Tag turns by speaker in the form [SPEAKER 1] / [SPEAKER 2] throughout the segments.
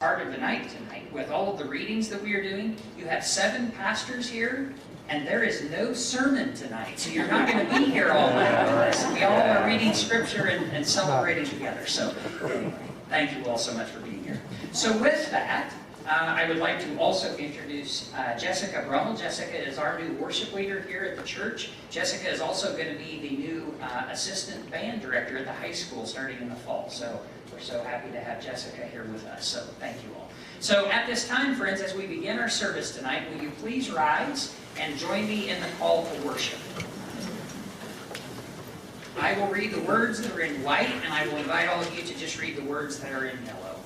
[SPEAKER 1] Part of the night tonight, with all of the readings that we are doing, you have 7 pastors here, and there is no sermon tonight, so you're not going to be here all night with us. We all are reading scripture and celebrating together. So, thank you all so much for being here. So, with that, I would like to also introduce Jessica Brummel. Jessica is our new worship leader here at the church. Jessica is also going to be the new assistant band director at the high school starting in the fall. So we're so happy to have Jessica here with us. So thank you all. So at this time, friends, as we begin our service tonight, will you please rise and join me in the call to worship? I will read the words that are in white, and I will invite all of you to just read the words that are in yellow.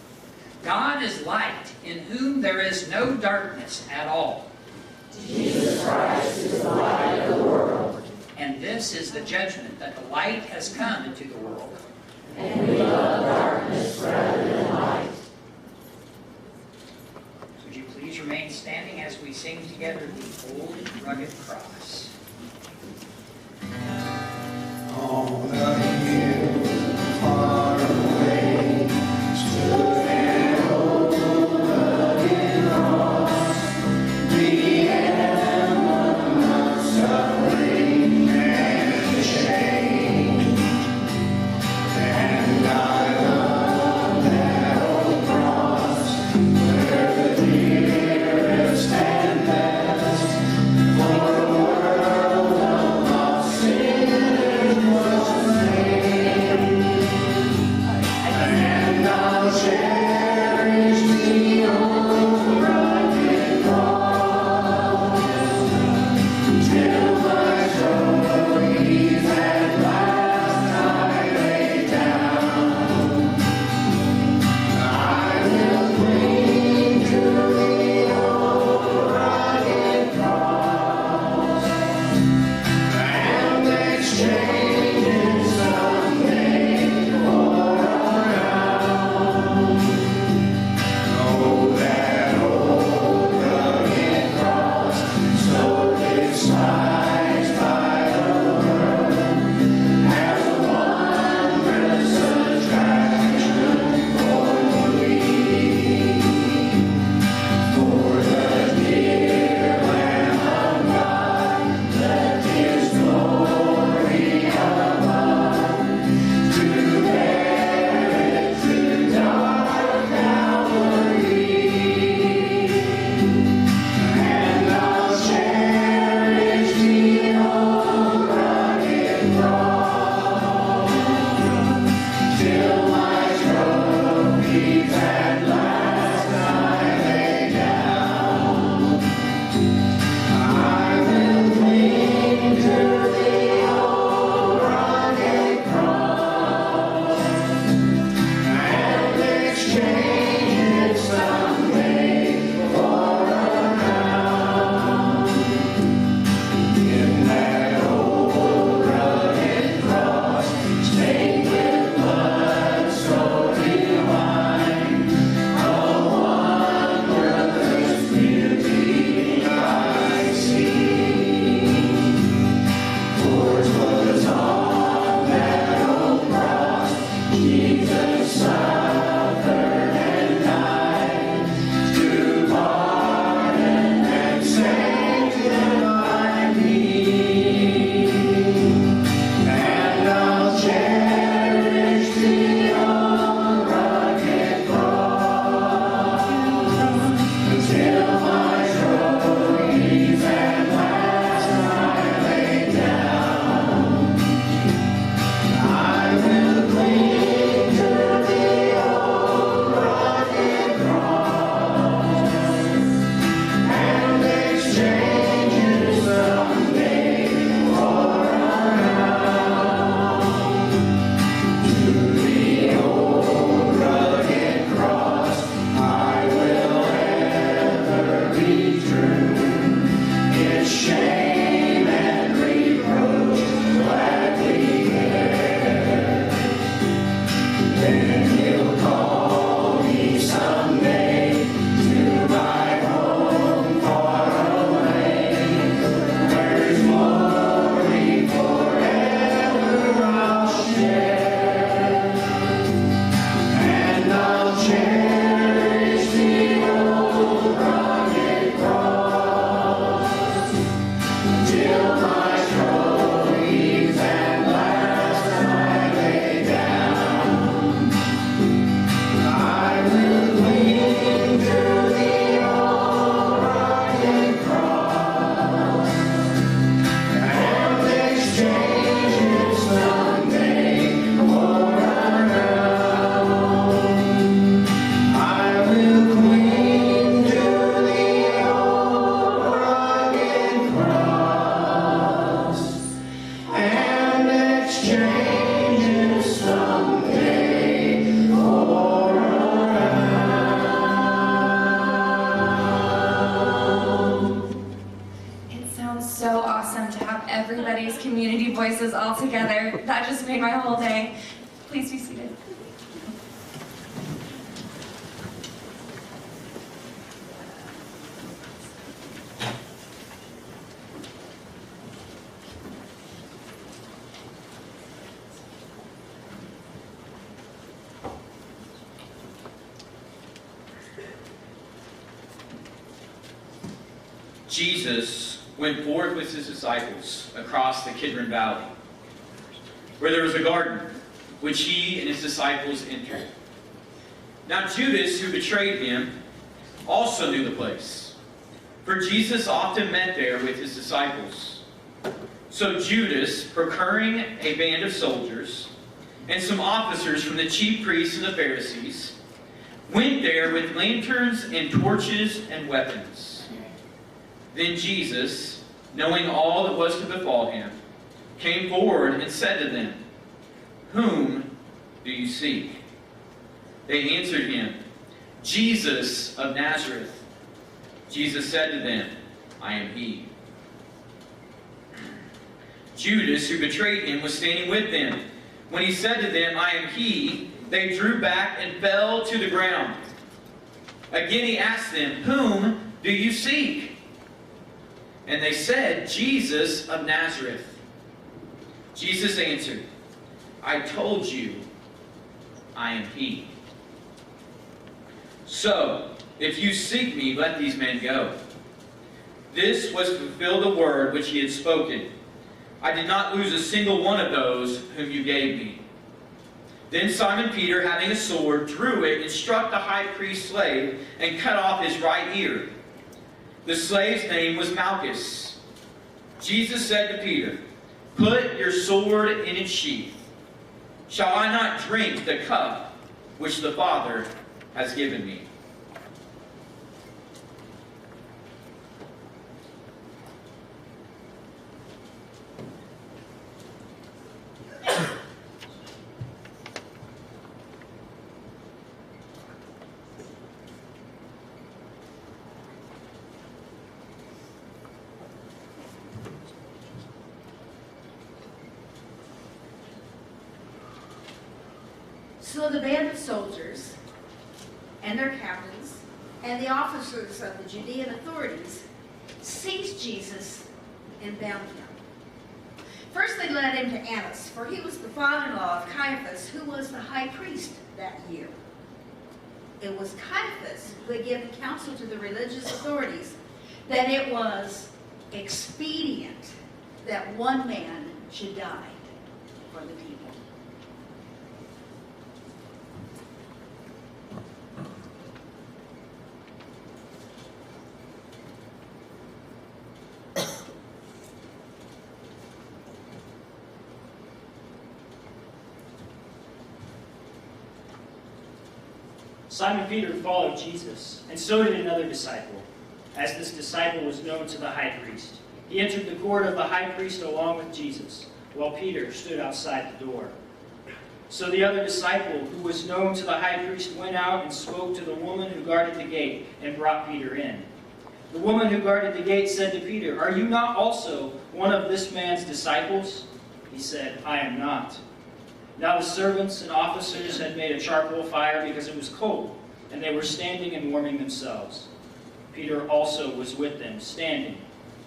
[SPEAKER 1] God is light, in whom there is no darkness at all.
[SPEAKER 2] Jesus Christ is the light of the world.
[SPEAKER 1] And this is the judgment, that the light has come into the world.
[SPEAKER 2] And we love darkness rather than light.
[SPEAKER 1] Would you please remain standing as we sing together the Old Rugged Cross.
[SPEAKER 3] On the hill far away stood an old rugged cross, the emblem of suffering and shame. And I love that old cross, where the dearest and best for the world
[SPEAKER 4] community voices all together. That just made my whole day. Please be seated.
[SPEAKER 5] Jesus went forth with his disciples across the Kidron Valley, where there was a garden, which he and his disciples entered. Now Judas, who betrayed him, also knew the place, for Jesus often met there with his disciples. So Judas, procuring a band of soldiers and some officers from the chief priests and the Pharisees, went there with lanterns and torches and weapons. Then Jesus, knowing all that was to befall him, came forward and said to them, "Whom do you seek?" They answered him, "Jesus of Nazareth." Jesus said to them, "I am he." Judas, who betrayed him, was standing with them. When he said to them, "I am he," they drew back and fell to the ground. Again he asked them, "Whom do you seek?" And they said, "Jesus of Nazareth." Jesus answered, "I told you, I am he. So, if you seek me, let these men go." This was to fulfill the word which he had spoken. "I did not lose a single one of those whom you gave me." Then Simon Peter, having a sword, drew it and struck the high priest's slave and cut off his right ear. The slave's name was Malchus. Jesus said to Peter, "Put your sword in its sheath. Shall I not drink the cup which the Father has given me?"
[SPEAKER 2] So the band of soldiers and their captains and the officers of the Judean authorities seized Jesus and bound him. First they led him to Annas, for he was the father-in-law of Caiaphas, who was the high priest that year. It was Caiaphas who had given counsel to the religious authorities that it was expedient that one man should die for the people.
[SPEAKER 6] Simon Peter followed Jesus, and so did another disciple, as this disciple was known to the high priest. He entered the court of the high priest along with Jesus, while Peter stood outside the door. So the other disciple, who was known to the high priest, went out and spoke to the woman who guarded the gate and brought Peter in. The woman who guarded the gate said to Peter, "Are you not also one of this man's disciples?" He said, "I am not." Now the servants and officers had made a charcoal fire because it was cold, and they were standing and warming themselves. Peter also was with them, standing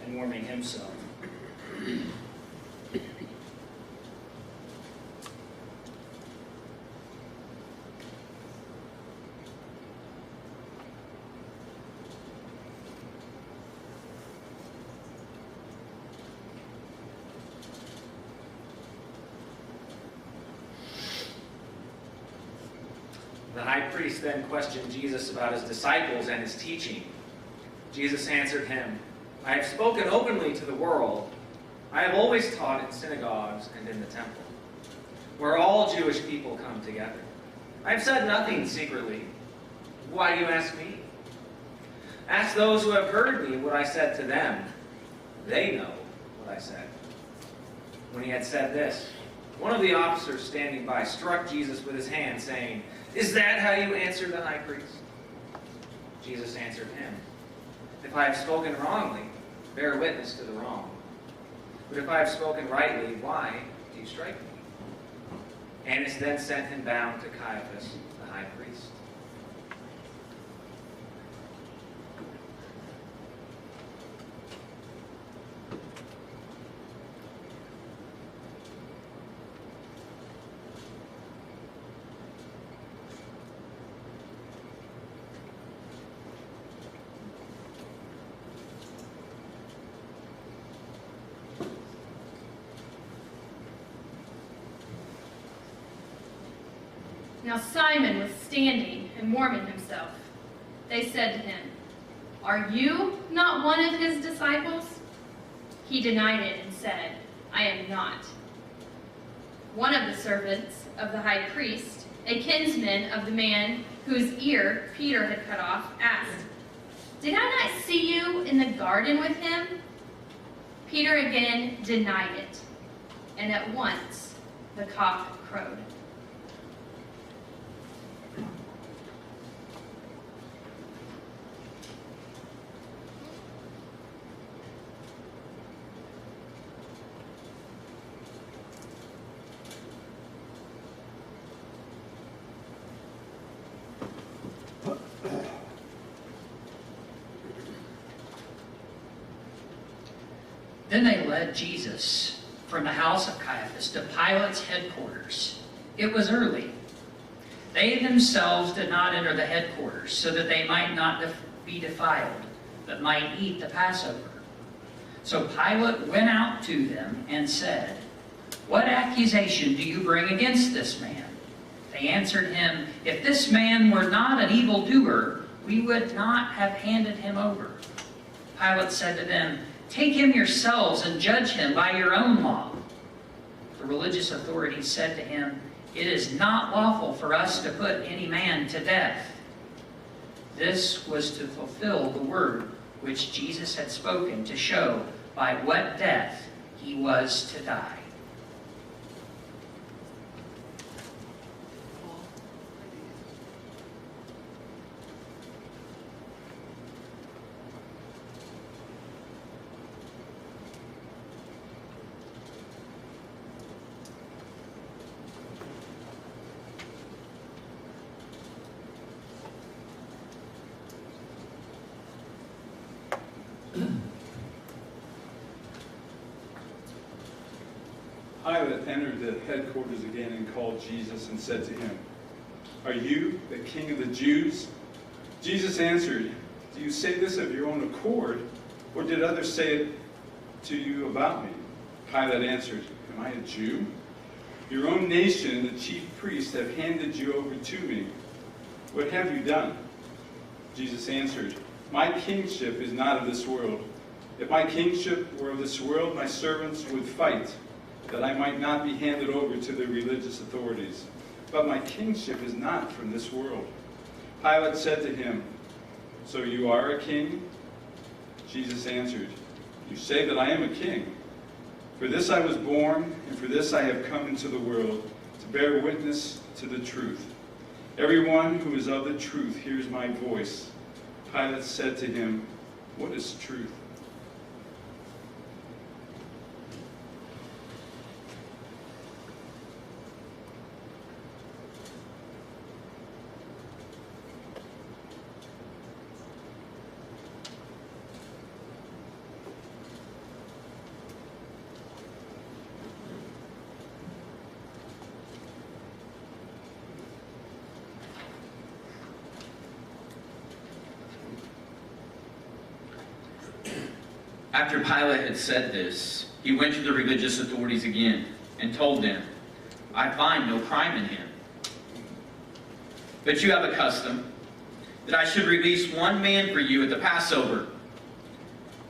[SPEAKER 6] and warming himself.
[SPEAKER 7] The high priest then questioned Jesus about his disciples and his teaching. Jesus answered him, "I have spoken openly to the world. I have always taught in synagogues and in the temple, where all Jewish people come together. I have said nothing secretly. Why do you ask me? Ask those who have heard me what I said to them. They know what I said." When he had said this, one of the officers standing by struck Jesus with his hand, saying, "Is that how you answer the high priest?" Jesus answered him, "If I have spoken wrongly, bear witness to the wrong. But if I have spoken rightly, why do you strike me?" Annas then sent him bound to Caiaphas, the high priest.
[SPEAKER 8] Now Simon was standing and warming himself. They said to him, "Are you not one of his disciples?" He denied it and said, "I am not." One of the servants of the high priest, a kinsman of the man whose ear Peter had cut off, asked, "Did I not see you in the garden with him?" Peter again denied it, and at once the cock crowed.
[SPEAKER 1] Then they led Jesus from the house of Caiaphas to Pilate's headquarters. It was early. They themselves did not enter the headquarters, so that they might not be defiled, but might eat the Passover. So Pilate went out to them and said, "What accusation do you bring against this man?" They answered him, "If this man were not an evildoer, we would not have handed him over." Pilate said to them, "Take him yourselves and judge him by your own law." The religious authorities said to him, "It is not lawful for us to put any man to death." This was to fulfill the word which Jesus had spoken, to show by what death he was to die.
[SPEAKER 9] Pilate entered the headquarters again and called Jesus and said to him, "Are you the king of the Jews?" Jesus answered, "Do you say this of your own accord, or did others say it to you about me?" Pilate answered, "Am I a Jew? Your own nation and the chief priests have handed you over to me. What have you done?" Jesus answered, "My kingship is not of this world. If my kingship were of this world, my servants would fight, that I might not be handed over to the religious authorities. But my kingship is not from this world." Pilate said to him, "So you are a king?" Jesus answered, "You say that I am a king. For this I was born, and for this I have come into the world, to bear witness to the truth. Everyone who is of the truth hears my voice." Pilate said to him, "What is truth?"
[SPEAKER 5] After Pilate had said this, he went to the religious authorities again and told them, "I find no crime in him. But you have a custom that I should release one man for you at the Passover.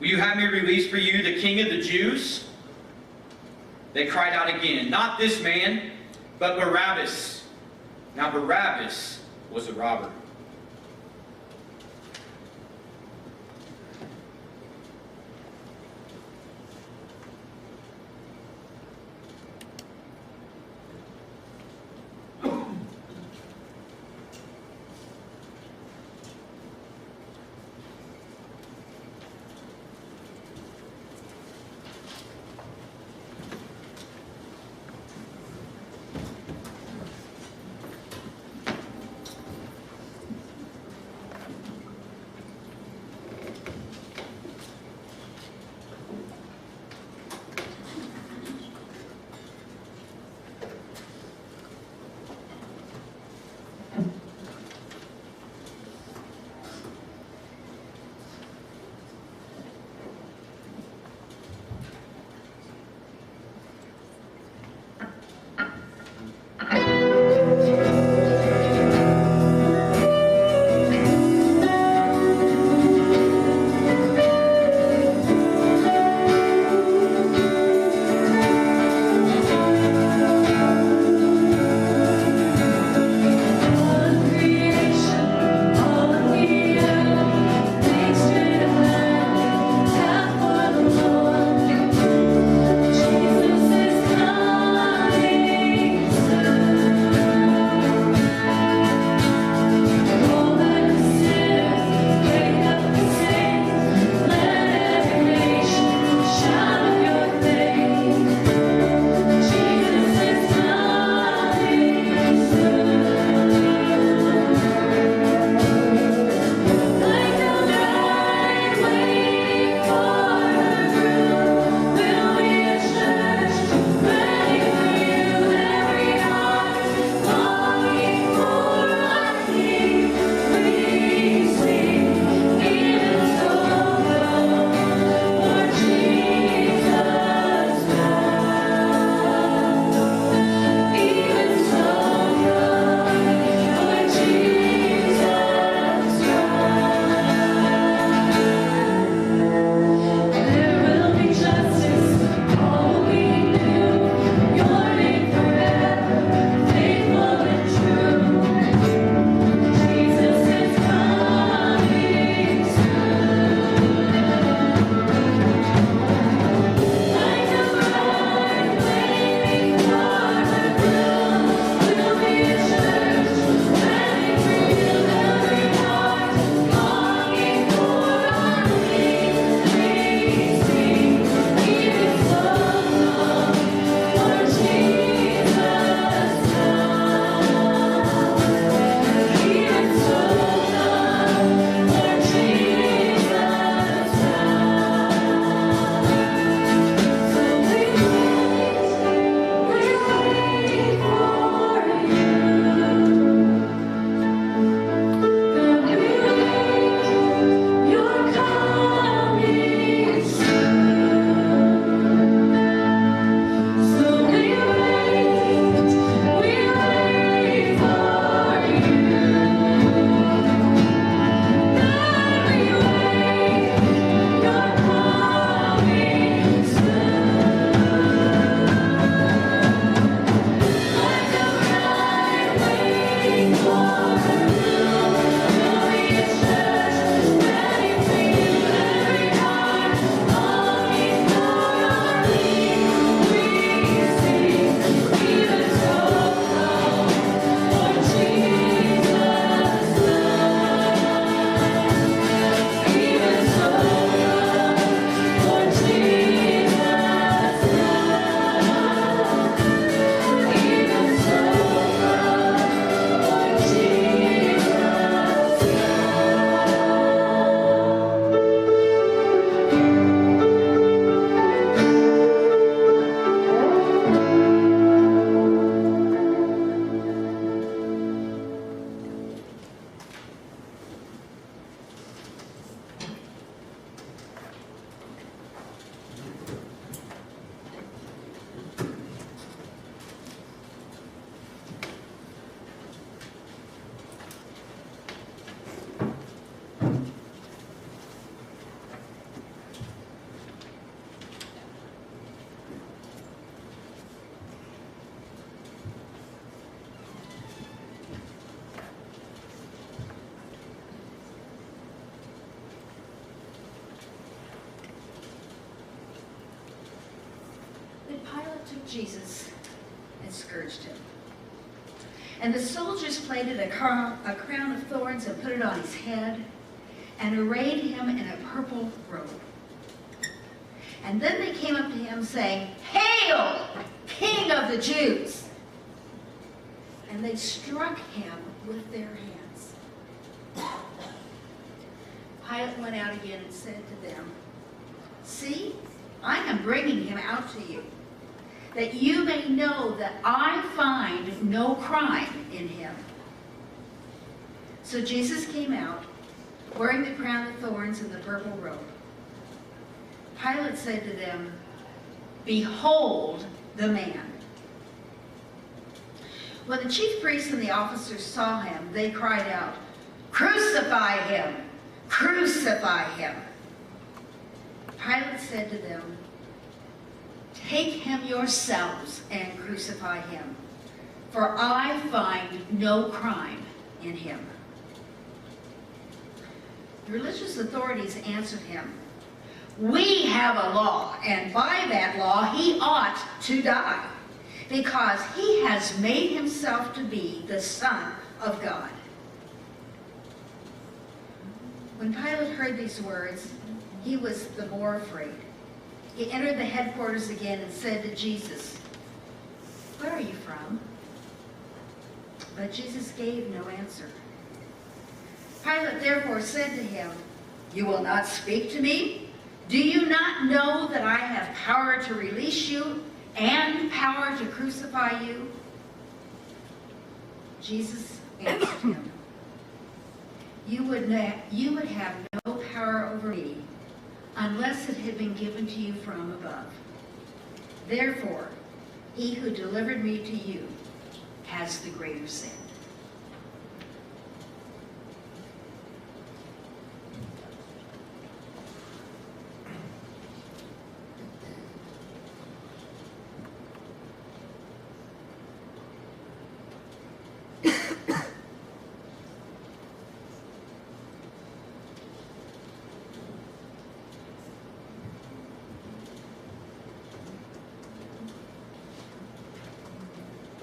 [SPEAKER 5] Will you have me release for you the King of the Jews?" They cried out again, "Not this man, but Barabbas." Now Barabbas was a robber.
[SPEAKER 2] took Jesus and scourged him. And the soldiers plaited a crown of thorns and put it on his head, and arrayed him in a purple robe. And then they came up to him saying, "Hail, King of the Jews!" And they struck him with their hands. Pilate went out again and said to them, "See, I am bringing him out to you, that you may know that I find no crime in him." So Jesus came out, wearing the crown of thorns and the purple robe. Pilate said to them, "Behold the man." When the chief priests and the officers saw him, they cried out, "Crucify him! Crucify him!" Pilate said to them, "Take him yourselves and crucify him, for I find no crime in him." The religious authorities answered him, "We have a law, and by that law he ought to die, because he has made himself to be the Son of God." When Pilate heard these words, he was the more afraid. He entered the headquarters again and said to Jesus, "Where are you from?" But Jesus gave no answer. Pilate therefore said to him, "You will not speak to me? Do you not know that I have power to release you and power to crucify you?" Jesus answered him, You would have no power over me unless it had been given to you from above. Therefore, he who delivered me to you has the greater sin."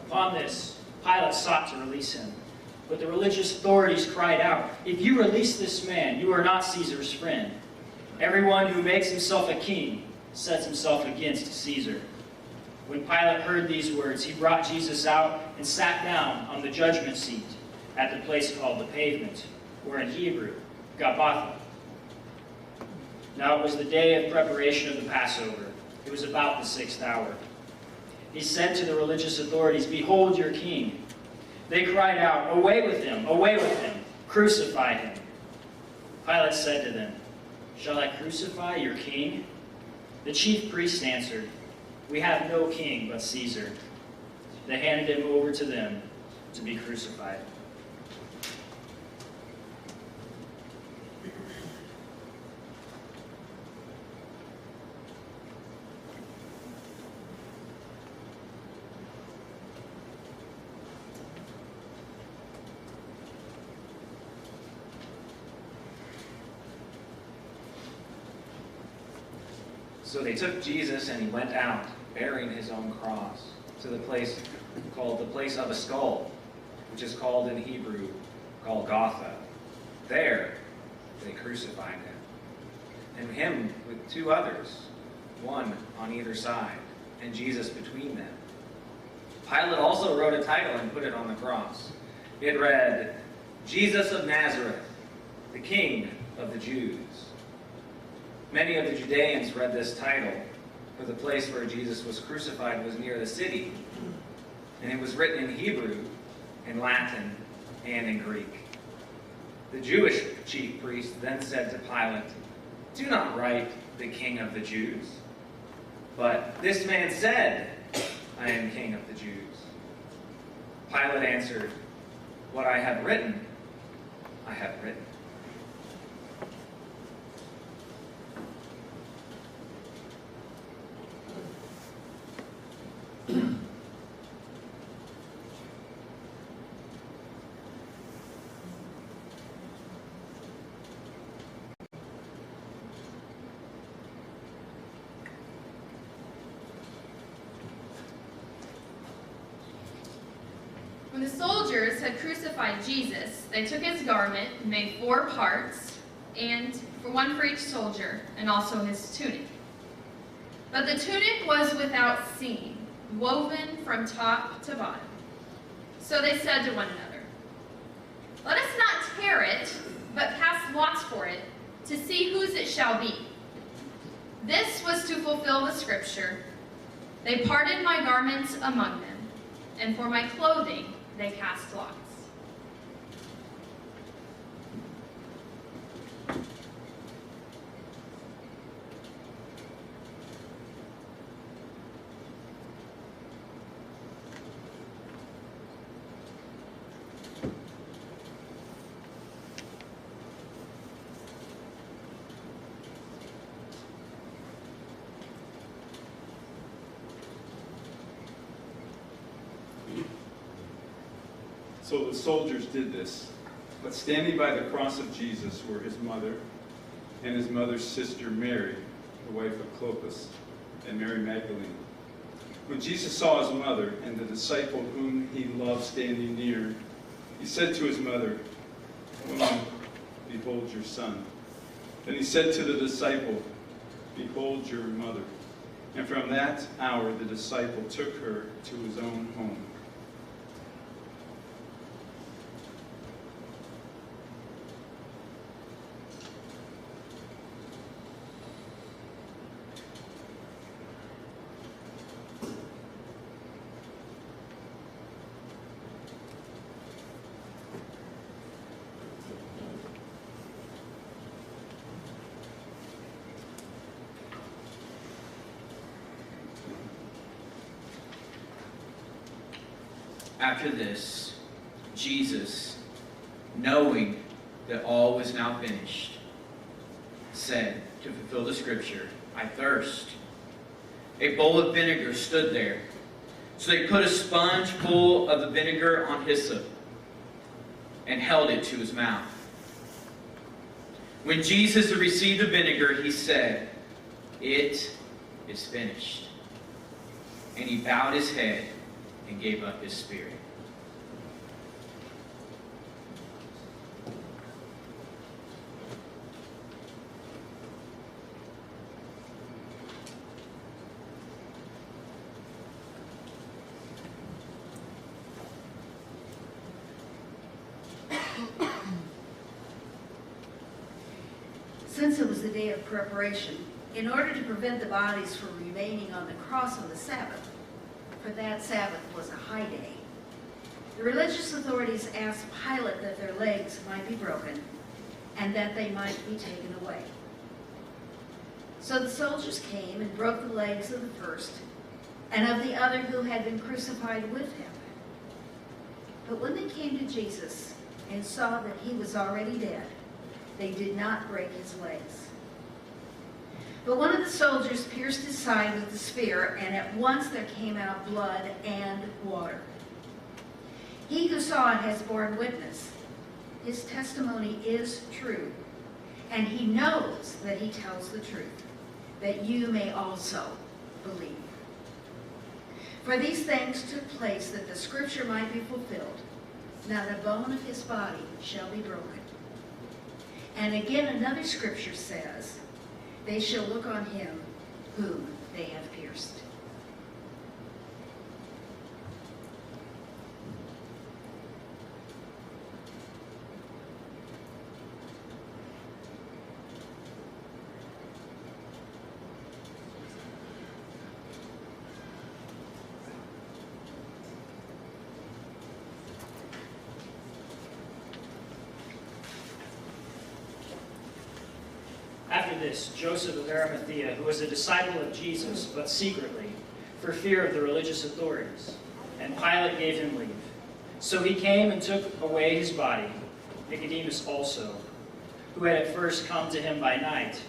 [SPEAKER 6] Upon this, Pilate sought to release him. But the religious authorities cried out, "If you release this man, you are not Caesar's friend. Everyone who makes himself a king sets himself against Caesar." When Pilate heard these words, he brought Jesus out and sat down on the judgment seat at the place called the Pavement, or in Hebrew, Gabbatha. Now it was the day of preparation of the Passover. It was about the 6th hour. He said to the religious authorities, "Behold your king." They cried out, "Away with him! Away with him! Crucify him!" Pilate said to them, "Shall I crucify your king?" The chief priests answered, "We have no king but Caesar." They handed him over to them to be crucified.
[SPEAKER 7] So they took Jesus, and he went out, bearing his own cross, to the place called the place of a skull, which is called in Hebrew Golgotha. There they crucified him, and him with 2 others, one on either side, and Jesus between them. Pilate also wrote a title and put it on the cross. It read, "Jesus of Nazareth, the King of the Jews." Many of the Judeans read this title, for the place where Jesus was crucified was near the city, and it was written in Hebrew, in Latin, and in Greek. The Jewish chief priest then said to Pilate, "Do not write the King of the Jews, but this man said, 'I am King of the Jews.'" Pilate answered, "What I have written, I have written."
[SPEAKER 8] the soldiers had crucified Jesus, they took his garment and made 4 parts, and for one for each soldier, and also his tunic. But the tunic was without seam, woven from top to bottom. So they said to one another, "Let us not tear it, but cast lots for it, to see whose it shall be." This was to fulfill the scripture, "They parted my garments among them, and for my clothing they cast lots."
[SPEAKER 9] So the soldiers did this. But standing by the cross of Jesus were his mother and his mother's sister Mary, the wife of Clopas, and Mary Magdalene. When Jesus saw his mother and the disciple whom he loved standing near, he said to his mother, "Woman, behold your son." Then he said to the disciple, "Behold your mother." And from that hour the disciple took her to his own home.
[SPEAKER 5] After this, Jesus, knowing that all was now finished, said, to fulfill the scripture, "I thirst." A bowl of vinegar stood there. So they put a sponge full of the vinegar on hyssop and held it to his mouth. When Jesus had received the vinegar, he said, "It is finished." And he bowed his head and gave up his spirit.
[SPEAKER 2] Since it was the day of preparation, in order to prevent the bodies from remaining on the cross on the Sabbath, for that Sabbath was a high day, the religious authorities asked Pilate that their legs might be broken and that they might be taken away. So the soldiers came and broke the legs of the first and of the other who had been crucified with him. But when they came to Jesus and saw that he was already dead, they did not break his legs. But one of the soldiers pierced his side with a spear, and at once there came out blood and water. He who saw it has borne witness. His testimony is true, and he knows that he tells the truth, that you may also believe. For these things took place that the scripture might be fulfilled. Not a bone of his body shall be broken. And again another scripture says, they shall look on him whom they have pierced.
[SPEAKER 6] After this, Joseph of Arimathea, who was a disciple of Jesus, but secretly, for fear of the religious authorities, and Pilate gave him leave. So he came and took away his body. Nicodemus also, who had at first come to him by night,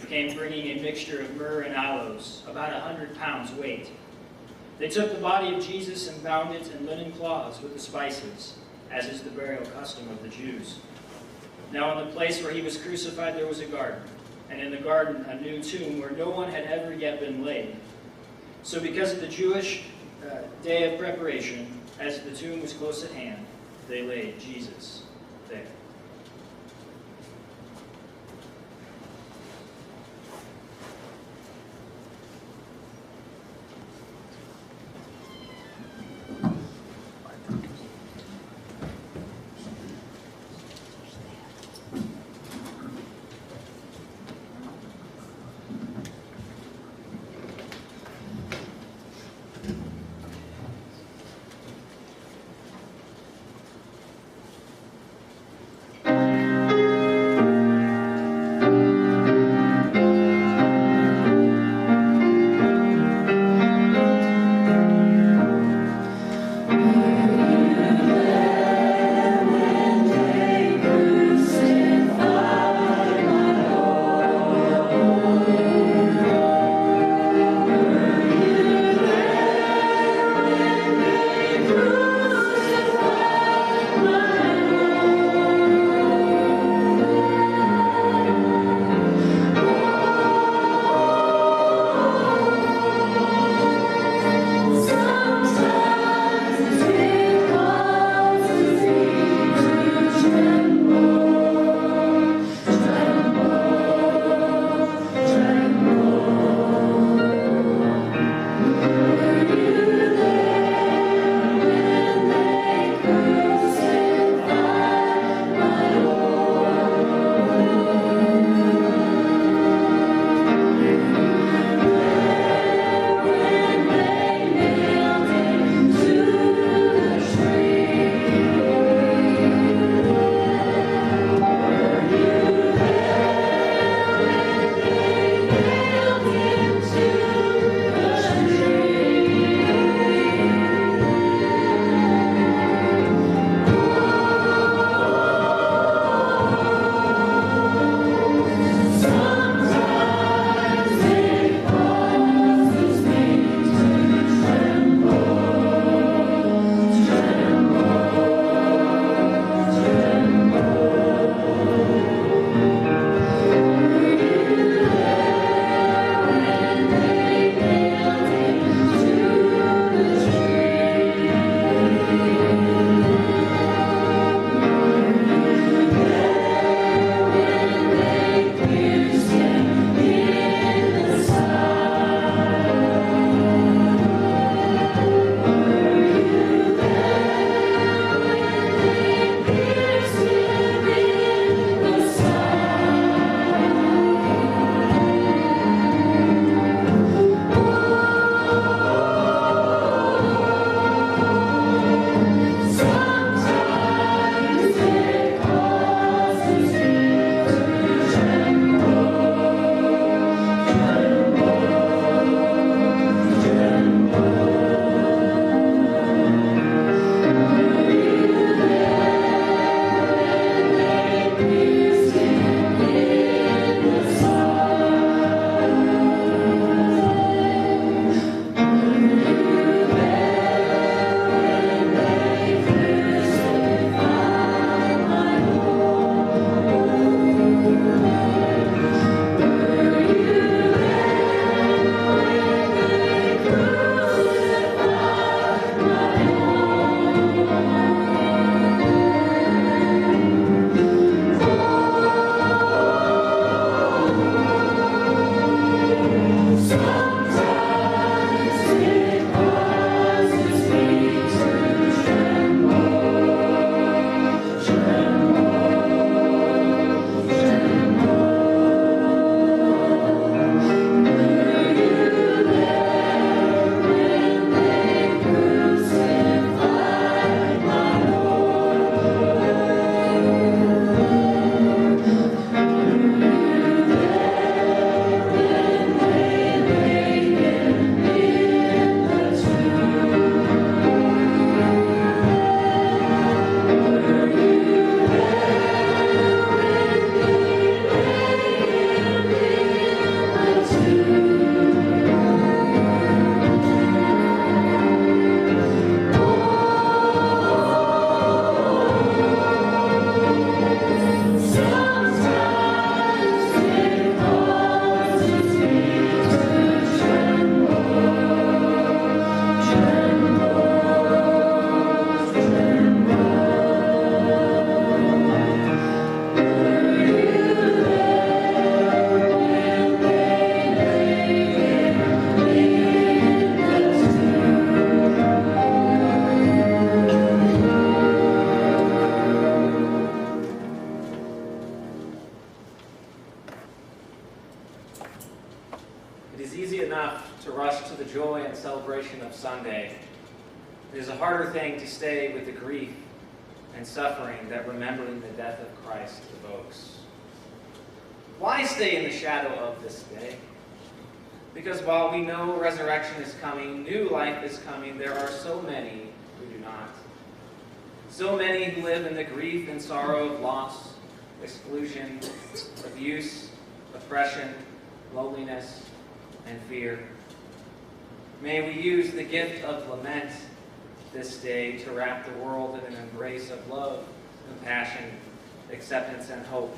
[SPEAKER 6] came bringing a mixture of myrrh and aloes, about 100 pounds weight. They took the body of Jesus and bound it in linen cloths with the spices, as is the burial custom of the Jews. Now in the place where he was crucified there was a garden, and in the garden a new tomb where no one had ever yet been laid. So because of the Jewish day of preparation, As the tomb was close at hand, they laid Jesus there.
[SPEAKER 7] It is easy enough to rush to the joy and celebration of Sunday. It is a harder thing to stay with the grief and suffering that remembering the death of Christ evokes. Why stay in the shadow of this day? Because while we know resurrection is coming, new life is coming, there are so many who do not. So many who live in the grief and sorrow of loss, exclusion, abuse, oppression, loneliness, and fear. May we use the gift of lament this day to wrap the world in an embrace of love, compassion, acceptance, and hope.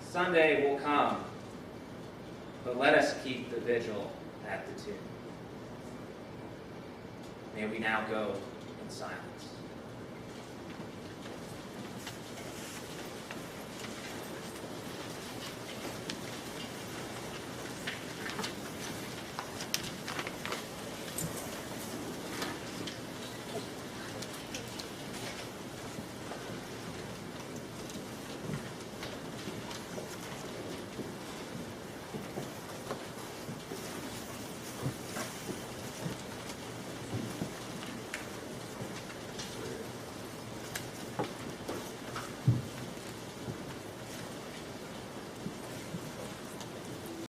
[SPEAKER 7] Sunday will come, but let us keep the vigil at the tomb. May we now go in silence.